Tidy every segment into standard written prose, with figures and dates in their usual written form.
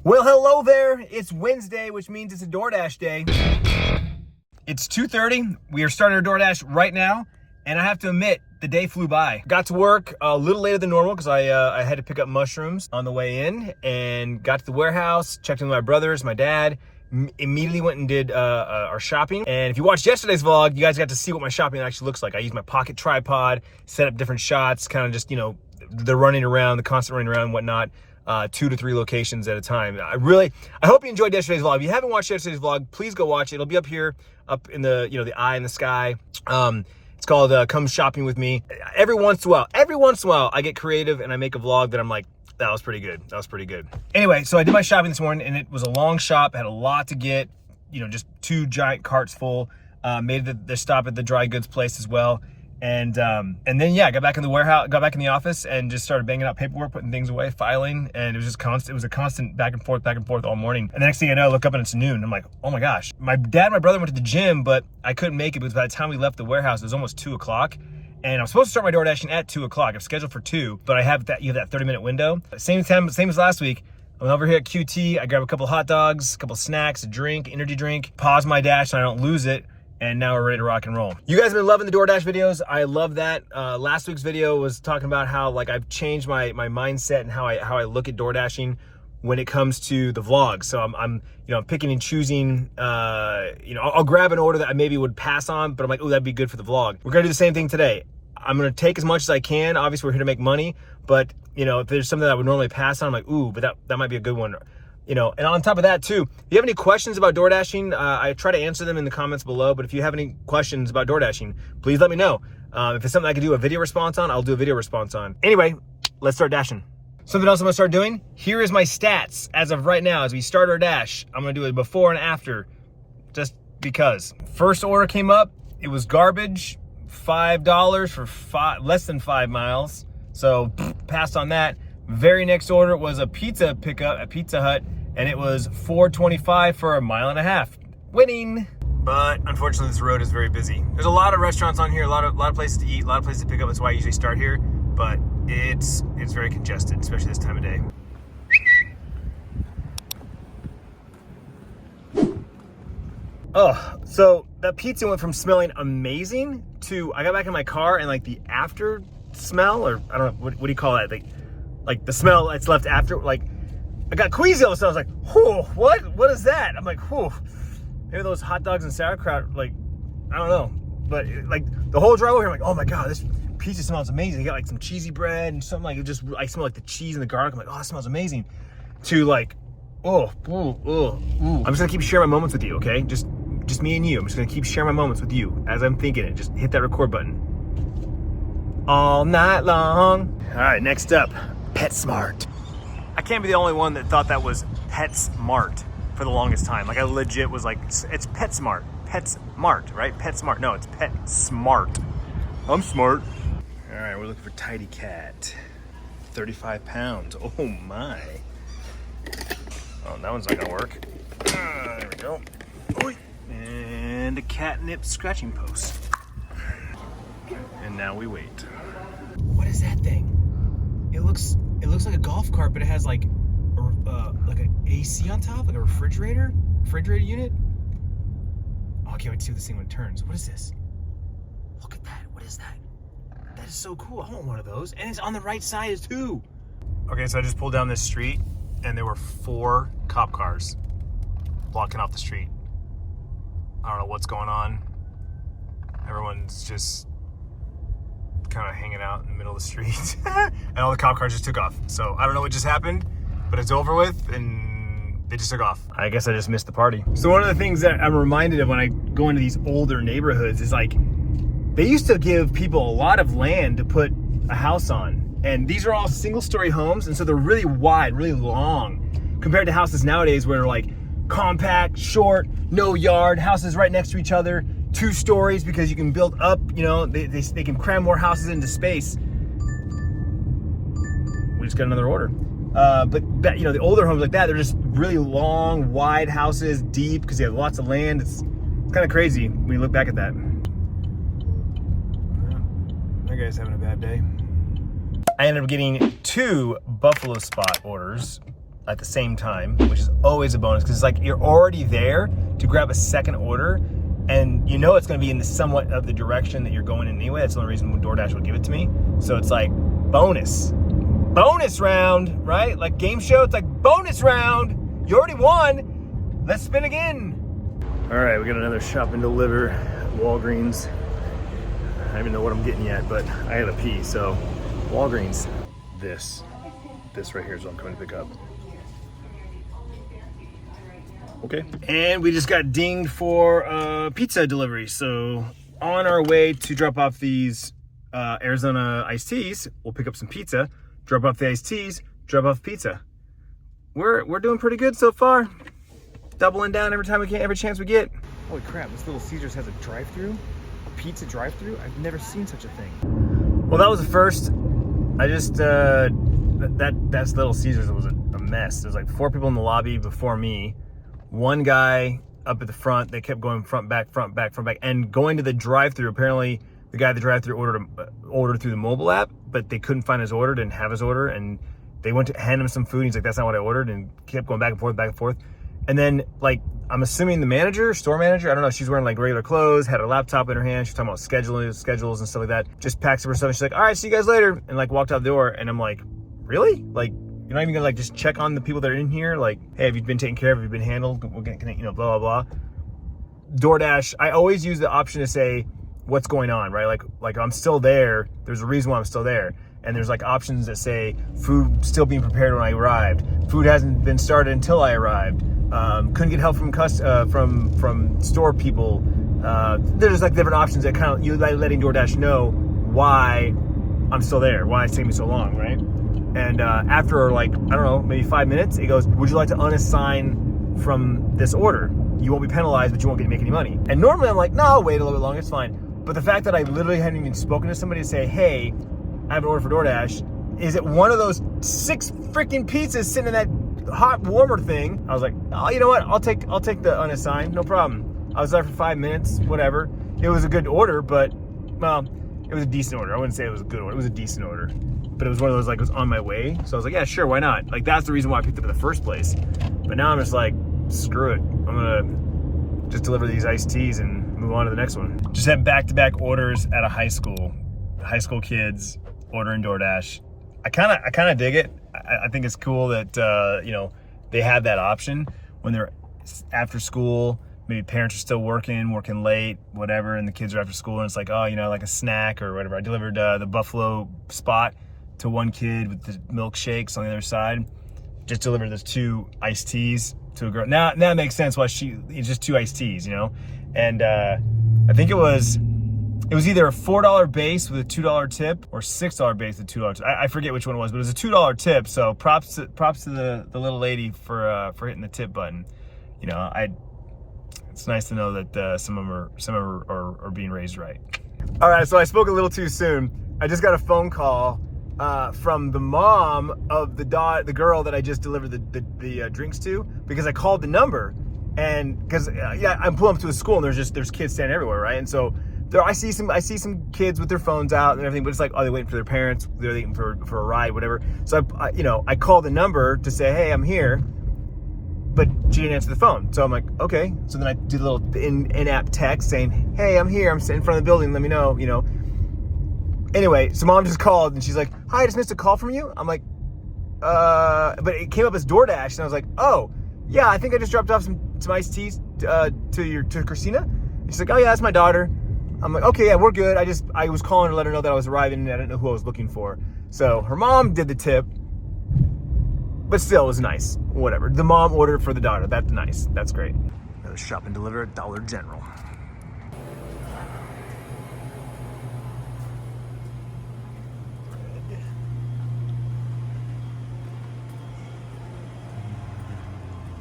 Well, hello there. It's Wednesday, which means it's a DoorDash day. It's 2:30. We are starting our DoorDash right now, and I have to admit, the day flew by. Got to work a little later than normal because I had to pick up mushrooms on the way in, and got to the warehouse, checked in with my brothers, my dad, immediately went and did our shopping. And if you watched yesterday's vlog, you guys got to see what my shopping actually looks like. I used my pocket tripod, set up different shots, kind of just, you know, the running around, the constant running around and whatnot. 2 to 3 locations at a time. I hope you enjoyed yesterday's vlog. If you haven't watched yesterday's vlog, please go watch it. It'll be up here, up in the, you know, the eye in the sky. It's called Come Shopping With Me. Every once in a while, I get creative and I make a vlog that I'm like, that was pretty good. That was pretty good. Anyway, so I did my shopping this morning and it was a long shop, had a lot to get, you know, just 2 giant carts full. Made the stop at the dry goods place as well. And then, yeah, I got back in the warehouse, got back in the office and just started banging out paperwork, putting things away, filing. And it was just constant. It was a constant back and forth all morning. And the next thing I know, I look up and it's noon. I'm like, oh my gosh. My dad and my brother went to the gym, but I couldn't make it because by the time we left the warehouse, it was almost 2 o'clock. And I'm supposed to start my DoorDashing at 2 o'clock. I'm scheduled for 2, but you have that 30-minute window. Same as last week. I'm over here at QT. I grab a couple hot dogs, a couple snacks, a drink, energy drink, pause my dash so I don't lose it. And now we're ready to rock and roll. You guys have been loving the DoorDash videos. I love that. Last week's video was talking about how like I've changed my mindset and how I look at DoorDashing when it comes to the vlogs. So I'm picking and choosing. I'll grab an order that I maybe would pass on, but I'm like, oh, that'd be good for the vlog. We're gonna do the same thing today. I'm gonna take as much as I can. Obviously, we're here to make money, but you know, if there's something that I would normally pass on, I'm like, ooh, but that might be a good one. You know, and on top of that too, if you have any questions about DoorDashing, I try to answer them in the comments below, but if you have any questions about DoorDashing, please let me know. If it's something I can do a video response on, I'll do a video response on. Anyway, let's start dashing. Something else I'm gonna start doing, here is my stats as of right now. As we start our dash, I'm gonna do a before and after, just because. First order came up, it was garbage, $5 for less than 5 miles. So passed on that. Very next order was a pizza pickup at Pizza Hut, and it was $4.25 for 1.5 miles. Winning. But unfortunately, this road is very busy. There's a lot of restaurants on here, a lot of places to eat, a lot of places to pick up. That's why I usually start here. But it's very congested, especially this time of day. Oh, so that pizza went from smelling amazing to I got back in my car and like the after smell, or I don't know, what do you call that? Like the smell that's left after, like I got queasy all of a sudden. I was like, whoa, what is that? I'm like, whoa, maybe those hot dogs and sauerkraut, like, I don't know. But like the whole drive over here, I'm like, oh my God, this pizza smells amazing. You got like some cheesy bread and something, like it just, I smell like the cheese and the garlic. I'm like, oh, that smells amazing. To like, oh. I'm just gonna keep sharing my moments with you, okay? Just me and you. I'm just gonna keep sharing my moments with you as I'm thinking it. Just hit that record button. All night long. All right, next up. PetSmart. I can't be the only one that thought that was PetSmart for the longest time. Like I legit was like, it's PetSmart. PetSmart, right? PetSmart. No, it's PetSmart. I'm smart. All right, we're looking for Tidy Cat. 35 pounds. Oh my. Oh, that one's not gonna work. There we go. Oy. And a catnip scratching post. And now we wait. What is that thing? It looks like a golf cart, but it has like an AC on top, like a refrigerator unit. Oh, I can't wait to see this thing when it turns. What is this? Look at that. What is that? That is so cool. I want one of those. And it's on the right side too. Okay, so I just pulled down this street and there were 4 cop cars blocking off the street. I don't know what's going on. Everyone's just kind of hanging out in the middle of the street and all the cop cars just took off. So I don't know what just happened, but it's over with and they just took off. I guess I just missed the party. So one of the things that I'm reminded of when I go into these older neighborhoods is like, they used to give people a lot of land to put a house on. And these are all single-story homes, and so they're really wide, really long, compared to houses nowadays where they're like compact, short, no yard, houses right next to each other, 2 stories because you can build up, you know, they can cram more houses into space. We just got another order. But you know, the older homes like that, they're just really long, wide houses, deep, because they have lots of land. It's kind of crazy when you look back at that. That guy's having a bad day. I ended up getting 2 buffalo spot orders at the same time, which is always a bonus because it's like you're already there to grab a second order, and you know it's going to be in the somewhat of the direction that you're going in anyway. That's the only reason when DoorDash would give it to me. So it's like bonus round, right? Like game show, it's like bonus round. You already won. Let's spin again. All right, we got another shop and deliver at Walgreens. I don't even know what I'm getting yet, but I gotta pee. So Walgreens, this right here is what I'm coming to pick up. Okay. And we just got dinged for pizza delivery. So on our way to drop off these Arizona iced teas, we'll pick up some pizza, drop off the iced teas, drop off pizza. We're doing pretty good so far. Doubling down every time we get, every chance we get. Holy crap, this Little Caesars has a drive-thru, a pizza drive-thru. I've never seen such a thing. Well, that was the first. I just that's Little Caesars was a mess. There's like 4 people in the lobby before me. One guy up at the front, they kept going front, back, and going to the drive-thru. Apparently, the guy at the drive-thru ordered through the mobile app, but they couldn't find his order, didn't have his order, and they went to hand him some food. He's like, "That's not what I ordered," and kept going back and forth. And then, like, I'm assuming the store manager, I don't know, she's wearing like regular clothes, had her laptop in her hand. She's talking about schedules and stuff like that. Just packs up her stuff, and she's like, "All right, see you guys later," and like walked out the door. And I'm like, really? Like, you're not even gonna like just check on the people that are in here? Like, hey, have you been taken care of? Have you been handled? We'll get, you know, blah, blah, blah. DoorDash, I always use the option to say what's going on, right? Like I'm still there. There's a reason why I'm still there. And there's like options that say food still being prepared when I arrived. Food hasn't been started until I arrived. Couldn't get help from store people. There's like different options that kind of you letting DoorDash know why I'm still there, why it's taking me so long, right? And after like, I don't know, maybe 5 minutes, it goes, "Would you like to unassign from this order? You won't be penalized, but you won't get to make any money." And normally I'm like, no, I'll wait a little bit longer, it's fine. But the fact that I literally hadn't even spoken to somebody to say, "Hey, I have an order for DoorDash. Is it one of those 6 freaking pizzas sitting in that hot warmer thing?" I was like, "Oh, you know what? I'll take the unassigned, no problem." I was there for 5 minutes, whatever. It was a good order, but well, it was a decent order. I wouldn't say it was a good order. It was a decent order, but it was one of those like it was on my way. So I was like, yeah, sure, why not? Like that's the reason why I picked it up in the first place. But now I'm just like, screw it. I'm gonna just deliver these iced teas and move on to the next one. Just had back-to-back orders at a high school. High school kids ordering DoorDash. I kind of dig it. I think it's cool that you know, they have that option when they're after school. Maybe parents are still working late, whatever, and the kids are after school, and it's like, oh, you know, like a snack or whatever. I delivered the Buffalo spot to one kid with the milkshakes on the other side. Just delivered those 2 iced teas to a girl. Now it makes sense why it's just 2 iced teas, you know. And I think it was either a $4 base with a $2 tip or $6 base with $2 tip. I forget which one it was, but it was a $2 tip. So props to the little lady for hitting the tip button. You know, it's nice to know that some of them are being raised right. All right, so I spoke a little too soon. I just got a phone call from the mom of the girl that I just delivered the drinks to, because I called the number, and because I'm pulling up to a school and there's kids standing everywhere, right? And so I see some kids with their phones out and everything, but it's like, oh, they're waiting for their parents, they're waiting for a ride, whatever. So I called the number to say, hey, I'm here. But she didn't answer the phone. So I'm like, okay. So then I do the little in-app text saying, hey, I'm here. I'm sitting in front of the building. Let me know, you know. Anyway, so mom just called and she's like, hi, I just missed a call from you. I'm like, but it came up as DoorDash. And I was like, oh, yeah, I think I just dropped off some iced teas to Christina. And she's like, oh, yeah, that's my daughter. I'm like, okay, yeah, we're good. I was calling to let her know that I was arriving and I didn't know who I was looking for. So her mom did the tip. But still, it was nice. Whatever. The mom ordered for the daughter. That's nice. That's great. Another shop and deliver at Dollar General.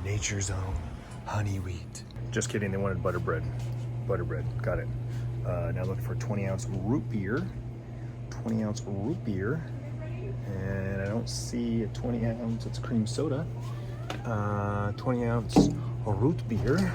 Nature's own honey wheat. Just kidding. They wanted butter bread. Butter bread. Got it. Now looking for 20-ounce root beer. 20-ounce root beer. And I don't see a 20-ounce, it's cream soda. 20-ounce root beer.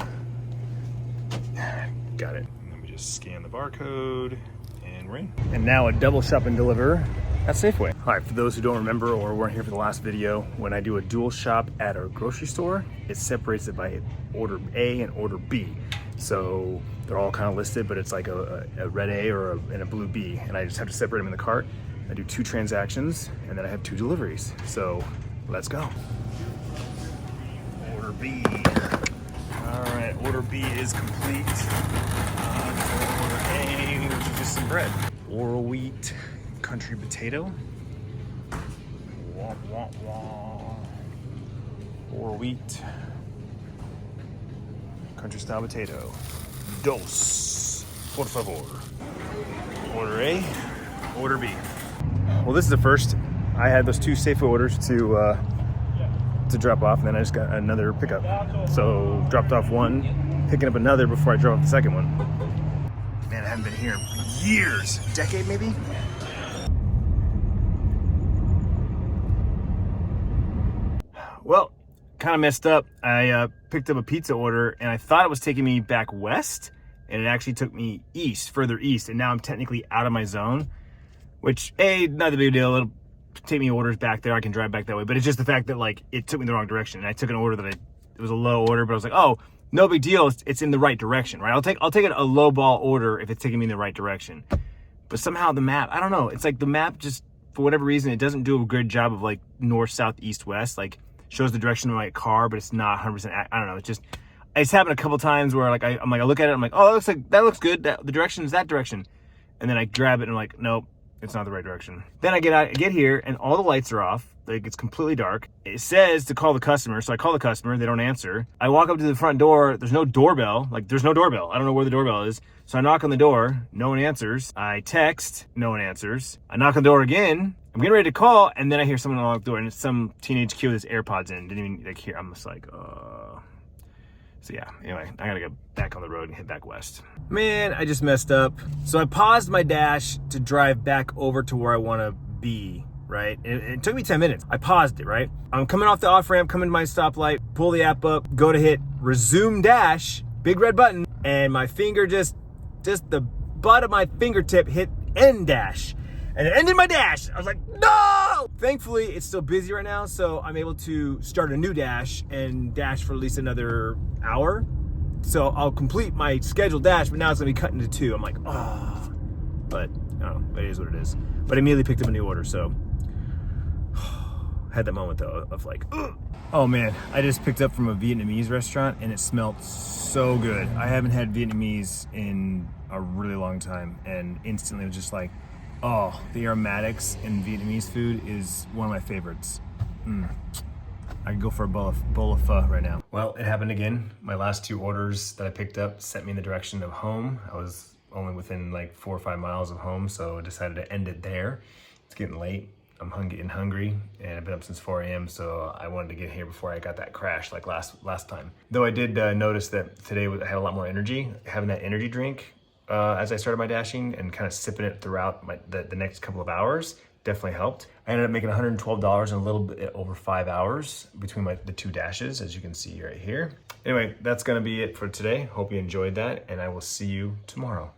Got it. Let me just scan the barcode and we're in. And now a double shop and deliver at Safeway. All right, for those who don't remember or weren't here for the last video, when I do a dual shop at a grocery store, it separates it by order A and order B. So they're all kind of listed, but it's like a red A and a blue B, and I just have to separate them in the cart. I do 2 transactions, and then I have 2 deliveries. So let's go. Order B. All right, order B is complete. Order A, which is just some bread. Oral wheat, country potato. Wah, wah, wah. Oral wheat, country style potato. Dos, por favor. Order A, order B. Well, this is the first. I had those 2 Safeway orders to drop off, and then I just got another pickup. So dropped off one, picking up another before I drove off the second one. Man, I haven't been here in years. A decade maybe? Well, kind of messed up. I picked up a pizza order, and I thought it was taking me back west, and it actually took me east, further east, and now I'm technically out of my zone, which, not a big deal. It'll take me orders back there. I can drive back that way, but it's just the fact that like it took me the wrong direction, and I took an order that it was a low order, but I was like, oh, no big deal. It's in the right direction, right? I'll take a low ball order if it's taking me in the right direction. But somehow the map, I don't know. It's like the map just, for whatever reason, it doesn't do a good job of like north, south, east, west. Like shows the direction of my car, but it's not 100%. I don't know. It's happened a couple times where like I look at it, I'm like, oh, that looks good. The direction is that direction, and then I grab it and I'm like, nope, it's not the right direction. Then I get here and all the lights are off. Like it's completely dark. It says to call the customer, so I call the customer. They don't answer. I walk up to the front door. There's no doorbell. Like there's no doorbell. I don't know where the doorbell is. So I knock on the door. No one answers. I text. No one answers. I knock on the door again. I'm getting ready to call, and then I hear someone unlock the door, and it's some teenage kid with his AirPods in. Didn't even like hear. I'm just like, So yeah, anyway, I gotta get back on the road and head back west. Man, I just messed up. So I paused my dash to drive back over to where I wanna be, right? It took me 10 minutes. I paused it, right? I'm coming off the off ramp, coming to my stoplight, pull the app up, go to hit resume dash, big red button, and my finger just the butt of my fingertip hit end dash. And it ended my dash. I was like, no! Thankfully, it's still busy right now, so I'm able to start a new dash and dash for at least another hour. So I'll complete my scheduled dash, but now it's gonna be cut into 2. I'm like, oh. But, I don't know, it is what it is. But I immediately picked up a new order, so. Had that moment though, of like, ugh. Oh man, I just picked up from a Vietnamese restaurant and it smelled so good. I haven't had Vietnamese in a really long time, and instantly it was just like, oh, the aromatics in Vietnamese food is one of my favorites. I could go for a bowl of pho right now. Well, it happened again. My last 2 orders that I picked up sent me in the direction of home. I was only within like 4 or 5 miles of home, so I decided to end it there. It's getting late. I'm hungry, and I've been up since 4 a.m., so I wanted to get here before I got that crash like last time. Though I did notice that today I had a lot more energy. Having that energy drink as I started my dashing and kind of sipping it throughout the next couple of hours definitely helped. I ended up making $112 in a little bit over 5 hours between the 2 dashes, as you can see right here. Anyway, that's gonna be it for today. Hope you enjoyed that, and I will see you tomorrow.